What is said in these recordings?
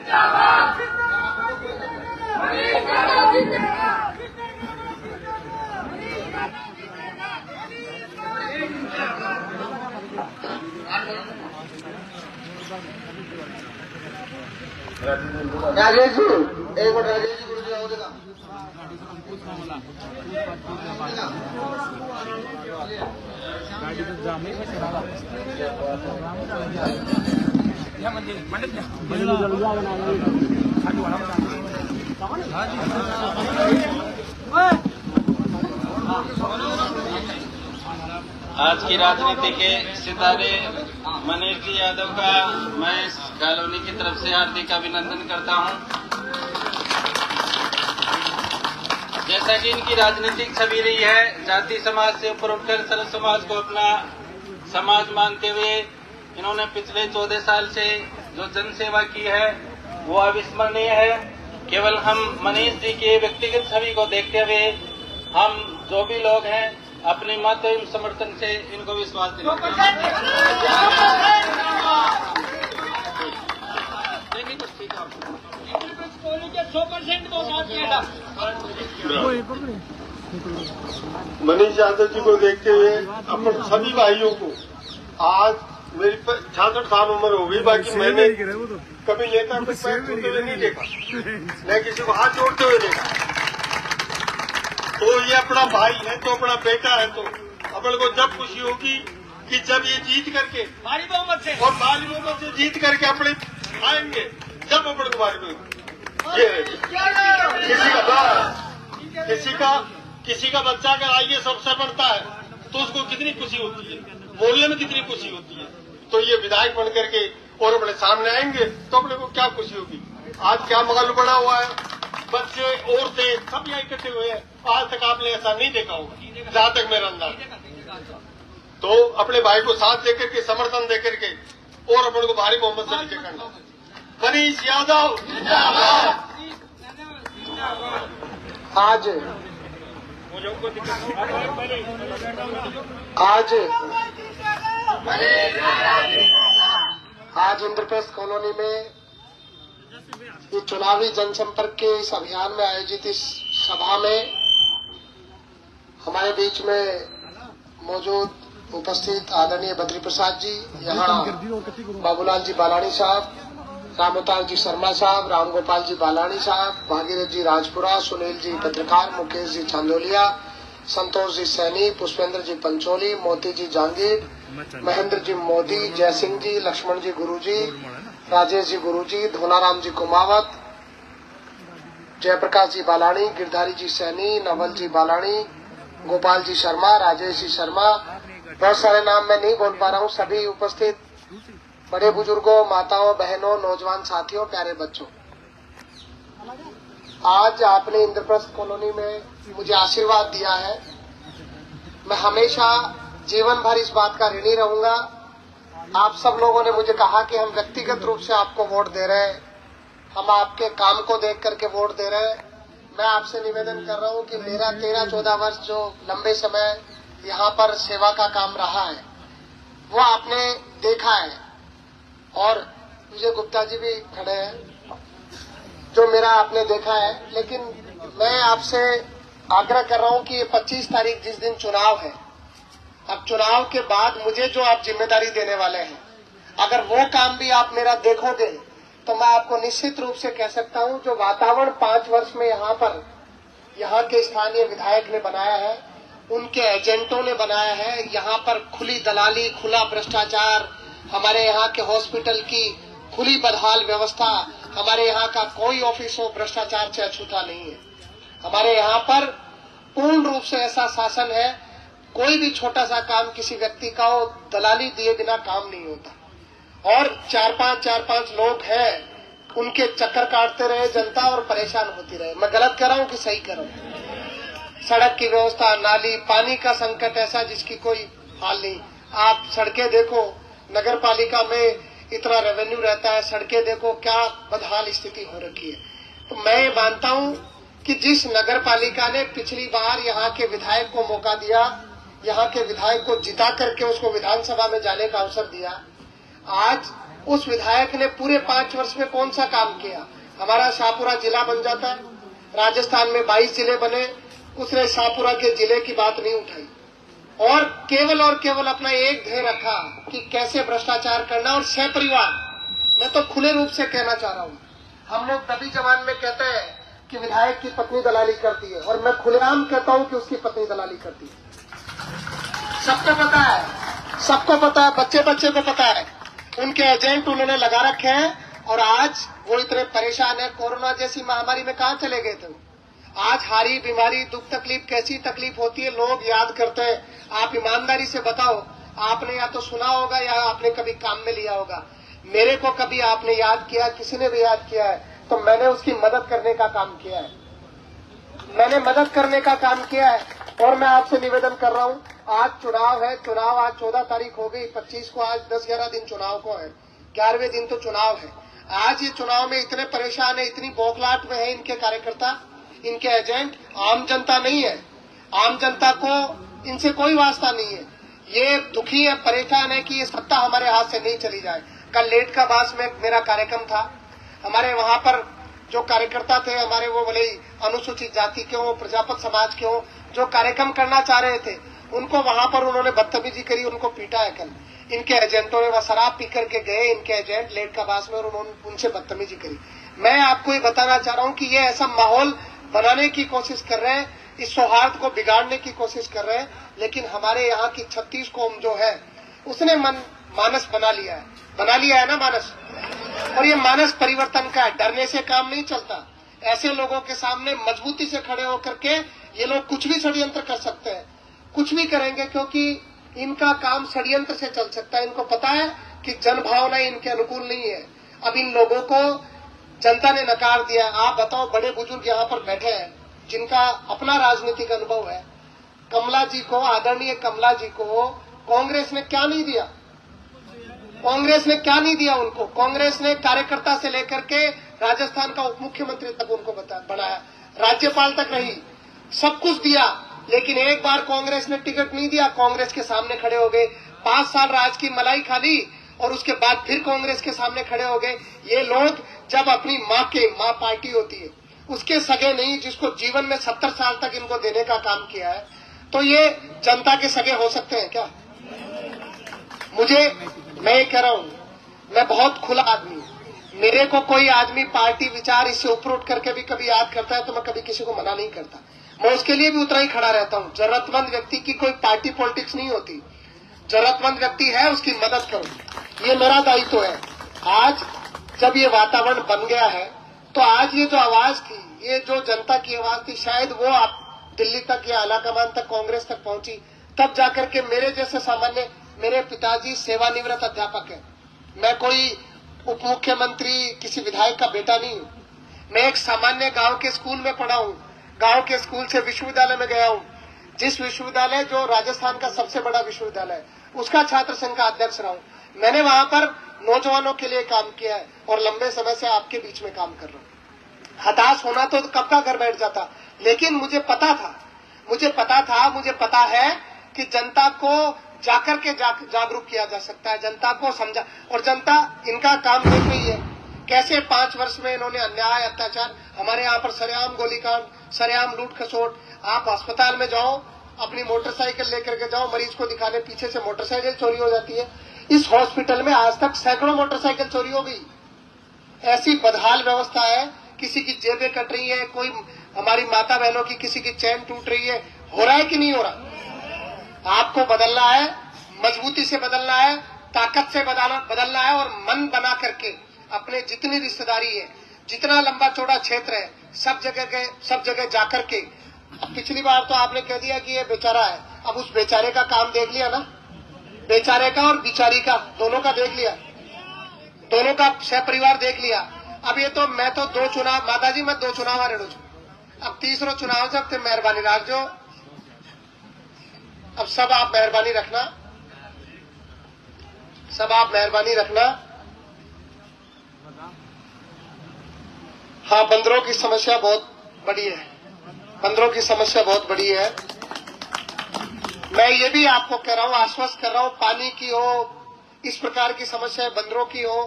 राजेश जी, एक मिनट राजेश जी, गुरु जी आओ देगा। गाड़ी तो जाम है या मंदिर जल जाएगा ना खाली वाला आज की राजनीति के सितारे मनीष जी यादव का मैं इस कॉलोनी की तरफ से हार्दिक अभिनंदन करता हूं। जैसा कि इनकी राजनीतिक छवि रही है, जाति समाज से ऊपर उठकर सर्व समाज को अपना समाज मानते हुए इन्होंने पिछले 14 साल से जो जन सेवा की है वो अविस्मरणीय है। केवल हम मनीष जी के व्यक्तिगत छवि को देखते हुए हम जो भी लोग हैं अपने मत एवं समर्थन से इनको विश्वास दिलाते हैं। मनीष यादव जी को देखते हुए अपन सभी भाइयों को, आज मेरी 66 साल उम्र हो गई, बाकी मैंने कभी नेता को पैर छूते हुए नहीं देखा, न किसी को हाथ जोड़ते हुए देखा। तो ये अपना भाई है, तो अपना बेटा है, तो अपन को जब खुशी होगी कि जब ये जीत करके भारी बहुमत से जीत करके अपने आएंगे, जब अपन को भारी बहुमत ये किसी का बच्चा अगर आईएएस अफसर बनता है तो उसको कितनी खुशी होती है, मोहल्ले में कितनी खुशी होती है। तो ये विधायक बन करके और अपने सामने आएंगे तो अपने को क्या खुशी होगी। आज क्या माहौल बना हुआ है, बच्चे औरतें सब यहाँ इकट्ठे हुए हैं। आज तक आपने ऐसा नहीं देखा होगा, जहां तक मेरा अंदाज। तो अपने भाई को साथ देकर के, समर्थन देकर के और अपन को भारी बहुमत से विजय करना। मनीष यादव आज इंद्रप्रस्थ कॉलोनी में ये चुनावी जनसंपर्क के इस अभियान में आयोजित इस सभा में हमारे बीच में मौजूद उपस्थित आदरणीय बद्री प्रसाद जी, यहाँ बाबूलाल जी बालानी साहब, रामोतार जी शर्मा साहब, रामगोपाल जी बालानी साहब, भागीरथ जी राजपुरा, सुनील जी पत्रकार, मुकेश जी चांदोलिया, संतोष जी सैनी, पुष्पेंद्र जी पंचोली, मोती जी जांगीर, महेंद्र जी मोदी, जय सिंह जी, लक्ष्मण जी गुरुजी, राजेश जी गुरुजी, धोनाराम जी कुमावत, जयप्रकाश जी बालानी, गिरधारी जी सैनी, नवल जी बालानी, गोपाल जी शर्मा, राजेश जी शर्मा, बहुत सारे नाम मैं नहीं बोल पा रहा हूँ। सभी उपस्थित बड़े बुजुर्गों, माताओं, बहनों, नौजवान साथियों, प्यारे बच्चों, आज आपने इंद्रप्रस्थ कॉलोनी में मुझे आशीर्वाद दिया है। मैं हमेशा जीवन भर इस बात का ऋणी रहूंगा। आप सब लोगों ने मुझे कहा कि हम व्यक्तिगत रूप से आपको वोट दे रहे हैं, हम आपके काम को देख करके वोट दे रहे हैं। मैं आपसे निवेदन कर रहा हूं कि मेरा 13-14 वर्ष जो लंबे समय यहाँ पर सेवा का काम रहा है वो आपने देखा है, और विजय गुप्ता जी भी खड़े हैं, जो मेरा आपने देखा है। लेकिन मैं आपसे आग्रह कर रहा हूं कि ये 25 तारीख जिस दिन चुनाव है, अब चुनाव के बाद मुझे जो आप जिम्मेदारी देने वाले हैं, अगर वो काम भी आप मेरा देखोगे तो मैं आपको निश्चित रूप से कह सकता हूं, जो वातावरण 5 वर्ष में यहाँ के स्थानीय विधायक ने बनाया है, उनके एजेंटों ने बनाया है, यहाँ पर खुली दलाली, खुला भ्रष्टाचार, हमारे यहाँ के हॉस्पिटल की खुली बदहाल व्यवस्था, हमारे यहाँ का कोई ऑफिस हो भ्रष्टाचार से अछूता नहीं है। हमारे यहाँ पर पूर्ण रूप से ऐसा शासन है, कोई भी छोटा सा काम किसी व्यक्ति का हो, दलाली दिए बिना काम नहीं होता। और 4-5 लोग हैं, उनके चक्कर काटते रहे जनता और परेशान होती रहे। मैं गलत कर रहा हूँ कि सही कर रहा हूँ? सड़क की व्यवस्था, नाली, पानी का संकट ऐसा जिसकी कोई हाल नहीं। आप सड़कें देखो, नगर पालिका में इतना रेवेन्यू रहता है, सड़कें देखो क्या बदहाल स्थिति हो रखी है। तो मैं मानता हूँ कि जिस नगर पालिका ने पिछली बार यहाँ के विधायक को मौका दिया, यहाँ के विधायक को जिता करके उसको विधानसभा में जाने का अवसर दिया, आज उस विधायक ने पूरे 5 वर्ष में कौन सा काम किया? हमारा शाहपुरा जिला बन जाता है, राजस्थान में 22 जिले बने, उसने शाहपुरा के जिले की बात नहीं उठाई और केवल अपना एक ध्येय रखा कि कैसे भ्रष्टाचार करना और सपरिवार। मैं तो खुले रूप से कहना चाह रहा हूँ, हम लोग दबी जबान में कहते हैं कि विधायक की पत्नी दलाली करती है और मैं खुलेआम कहता हूँ कि उसकी पत्नी दलाली करती है। सबको पता है, सबको पता है, बच्चे बच्चे को पता है। उनके एजेंट उन्होंने लगा रखे हैं और आज वो इतने परेशान है। कोरोना जैसी महामारी में कहाँ चले गए थे? आज हारी बीमारी दुख तकलीफ कैसी तकलीफ होती है लोग याद करते हैं। आप ईमानदारी से बताओ, आपने या तो सुना होगा या आपने कभी काम में लिया होगा। मेरे को कभी आपने याद किया, किसी ने भी याद किया है तो मैंने उसकी मदद करने का काम किया है, मैंने मदद करने का काम किया है। और मैं आपसे निवेदन कर रहा हूँ, आज चुनाव है, चुनाव आज 14 तारीख हो गई, 25 को, आज 10-11 दिन चुनाव को है, 11वें दिन तो चुनाव है। आज ये चुनाव में इतने परेशान है, इतनी बौखलाहट में है इनके कार्यकर्ता, इनके एजेंट। आम जनता नहीं है, आम जनता को इनसे कोई वास्ता नहीं है। ये दुखी है, परेशान है कि ये सत्ता हमारे हाथ से नहीं चली जाए। कल लेट का बास में मेरा कार्यक्रम था, हमारे वहां पर जो कार्यकर्ता थे हमारे, वो भले ही अनुसूचित जाति के हो, प्रजापत समाज के हो, जो कार्यक्रम करना चाह रहे थे उनको वहां पर उन्होंने बदतमीजी करी, उनको पीटा है। कल इनके एजेंटों ने, वह शराब पी करके गए इनके एजेंट लेट का बास में और उन्होंने उनसे बदतमीजी करी। मैं आपको ये बताना चाह रहा हूँ कि ये ऐसा माहौल बनाने की कोशिश कर रहे हैं, इस सौहार्द को बिगाड़ने की कोशिश कर रहे हैं। लेकिन हमारे यहाँ की 36 कौम जो है उसने मानस बना लिया है ना मानस। और ये मानस परिवर्तन का है, डरने से काम नहीं चलता। ऐसे लोगों के सामने मजबूती से खड़े होकर के ये लोग कुछ भी षड्यंत्र कर सकते हैं, कुछ भी करेंगे, क्योंकि इनका काम षड्यंत्र से चल सकता है। इनको पता है कि जनभावना इनके अनुकूल नहीं है। अब इन लोगों को जनता ने नकार दिया। आप बताओ, बड़े बुजुर्ग यहाँ पर बैठे हैं जिनका अपना राजनीतिक अनुभव है। कमला जी को, आदरणीय कमला जी को कांग्रेस ने क्या नहीं दिया? कांग्रेस ने क्या नहीं दिया उनको? कांग्रेस ने कार्यकर्ता से लेकर के राजस्थान का उप मुख्यमंत्री तक उनको बनाया, राज्यपाल तक रही, सब कुछ दिया। लेकिन एक बार कांग्रेस ने टिकट नहीं दिया, कांग्रेस के सामने खड़े हो गए। 5 साल राज की मलाई खा ली और उसके बाद फिर कांग्रेस के सामने खड़े हो गए। ये लोग जब अपनी माँ पार्टी होती है उसके सगे नहीं, जिसको जीवन में 70 साल तक इनको देने का काम किया है, तो ये जनता के सगे हो सकते हैं क्या? मैं ये कह रहा हूँ, मैं बहुत खुला आदमी हूँ। मेरे को कोई आदमी पार्टी विचार इससे ऊपर उठ करके भी कभी याद करता है तो मैं कभी किसी को मना नहीं करता, मैं उसके लिए भी उतना ही खड़ा रहता हूँ। जरूरतमंद व्यक्ति की कोई पार्टी पॉलिटिक्स नहीं होती, जरूरतमंद व्यक्ति है उसकी मदद करो, ये मेरा दायित्व है। आज जब ये वातावरण बन गया है तो आज ये जो आवाज थी, ये जो जनता की आवाज थी, शायद वो आप दिल्ली तक या आलाकमान तक, कांग्रेस तक पहुंची, तब जाकर के मेरे जैसे सामान्य, मेरे पिताजी सेवानिवृत्त अध्यापक है, मैं कोई उप मुख्यमंत्री किसी विधायक का बेटा नहीं हूँ। मैं एक सामान्य गांव के स्कूल में पढ़ा हूँ, गांव के स्कूल से विश्वविद्यालय में गया हूँ, जिस विश्वविद्यालय जो राजस्थान का सबसे बड़ा विश्वविद्यालय है उसका छात्र संघ का अध्यक्ष रहा हूँ। मैंने वहां पर नौजवानों के लिए काम किया है और लंबे समय से आपके बीच में काम कर रहा हूँ। हताश होना तो कब का घर बैठ जाता, लेकिन मुझे पता है कि जनता को जाकर के जागरूक किया जा सकता है, जनता को समझा, और जनता इनका काम देख रही है कैसे 5 वर्ष में इन्होंने अन्याय अत्याचार, हमारे यहाँ पर सरेआम गोलीकांड, सरेआम लूट खसोट। आप अस्पताल में जाओ, अपनी मोटरसाइकिल लेकर के जाओ, मरीज को दिखाने, पीछे से मोटरसाइकिल चोरी हो जाती है। इस हॉस्पिटल में आज तक सैकड़ों मोटरसाइकिल चोरी हो गई। ऐसी बदहाल व्यवस्था है, किसी की जेबें कट रही है, कोई हमारी माता बहनों की किसी की चैन टूट रही है। हो रहा है कि नहीं हो रहा? आपको बदलना है, मजबूती से बदलना है, ताकत से बदलना है, और मन बना करके अपने जितनी रिश्तेदारी है, जितना लंबा चौड़ा क्षेत्र है, सब जगह जाकर के। पिछली बार तो आपने कह दिया कि ये बेचारा है, अब उस बेचारे का काम देख लिया ना, बेचारे का और बिचारी का, दोनों का देख लिया, दोनों का सहपरिवार देख लिया। अब ये तो मैं तो 2 चुनाव, माताजी मैं 2 चुनाव हारे, अब तीसरो चुनाव जब थे, मेहरबानी राख जो, अब सब आप मेहरबानी रखना, सब आप मेहरबानी रखना। हाँ, बंदरों की समस्या बहुत बड़ी है, बंदरों की समस्या बहुत बड़ी है। मैं ये भी आपको कह रहा हूँ, आश्वस्त कर रहा हूँ, पानी की हो, इस प्रकार की समस्या बंदरों की हो,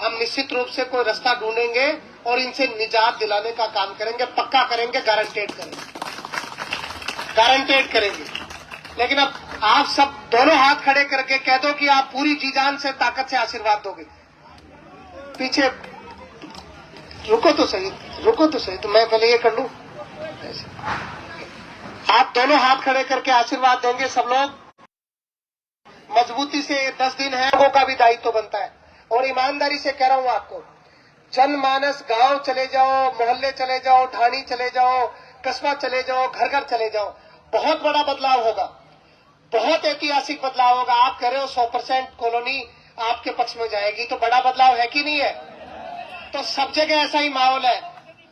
हम निश्चित रूप से कोई रास्ता ढूंढेंगे और इनसे निजात दिलाने का काम करेंगे, पक्का करेंगे, गारंटेड करेंगे। लेकिन अब आप सब दोनों हाथ खड़े करके कह दो कि आप पूरी जी जान से, ताकत से आशीर्वाद दोगे। पीछे रुको तो सही, तो मैं पहले ये कर लूं। आप दोनों हाथ खड़े करके आशीर्वाद देंगे सब लोग मजबूती से। 10 दिन है, लोगों का भी दायित्व बनता है और ईमानदारी से कह रहा हूं आपको, जनमानस, गांव चले जाओ, मोहल्ले चले जाओ, ढाणी चले जाओ, कस्बा चले जाओ, घर घर चले जाओ, बहुत बड़ा बदलाव होगा, बहुत ऐतिहासिक बदलाव होगा। आप कह रहे हो 100% कॉलोनी आपके पक्ष में जाएगी, तो बड़ा बदलाव है कि नहीं है? तो सब जगह ऐसा ही माहौल है।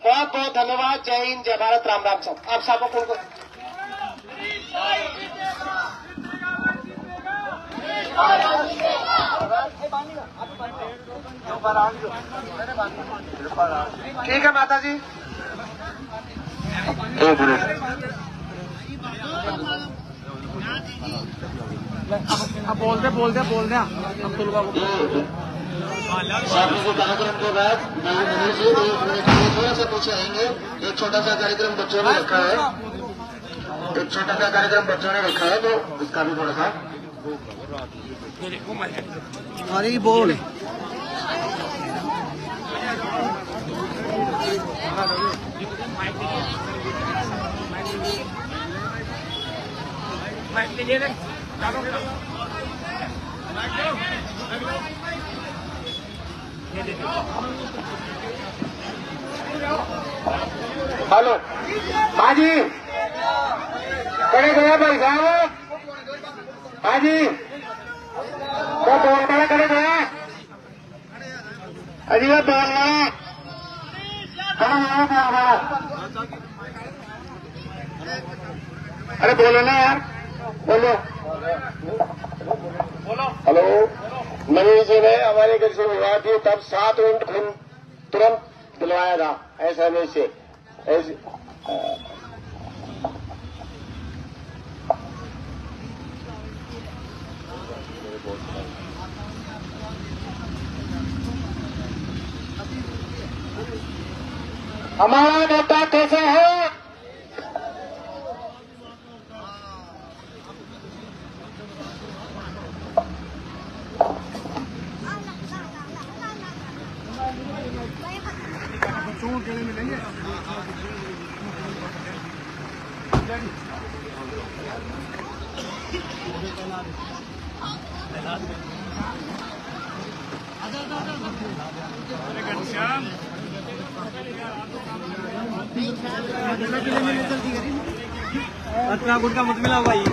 बहुत बहुत धन्यवाद। जय हिंद, जय भारत, राम राम। सब आप सबको को ठीक है माता जी। अब बोल दे अब्दुल बाबू। शादी के कार्यक्रम के बाद मनीष जी 1 मिनट के लिए थोड़ा सा पीछे आएंगे। एक छोटा सा कार्यक्रम बच्चों ने रखा है, तो उसका भी थोड़ा सा अरे बोल। हेलो हाँ जी, खड़े गया भाई साहब। हाँ जी, तो बोल पड़ा, खड़े गया। अजी वो बोलना, अरे बोलो ना यार, बोलो। हेलो, मनीष जी ने हमारे घर से विवाह की, तब 7 यूनिट खून तुरंत दिलवाया था SMS से। ऐसे हमारा नेता कैसे है? गुट का मत मिला भाई।